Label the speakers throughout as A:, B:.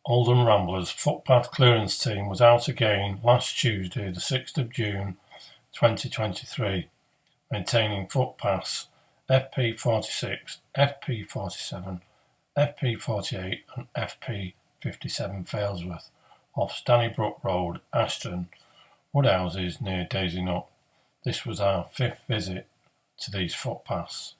A: Oldham Ramblers footpath clearance team was out again last Tuesday, the 6th of June 2023, maintaining footpaths FP46, FP47, FP48 and FP57 Failsworth off Stannybrook Road, Ashton, Woodhouses near Daisy Nut. This was our 5th visit to these footpaths.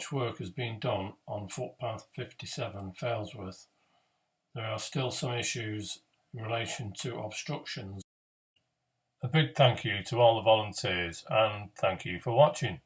A: Much work has been done on footpath 57 Failsworth. There are still some issues in relation to obstructions. A big thank you to all the volunteers and thank you for watching.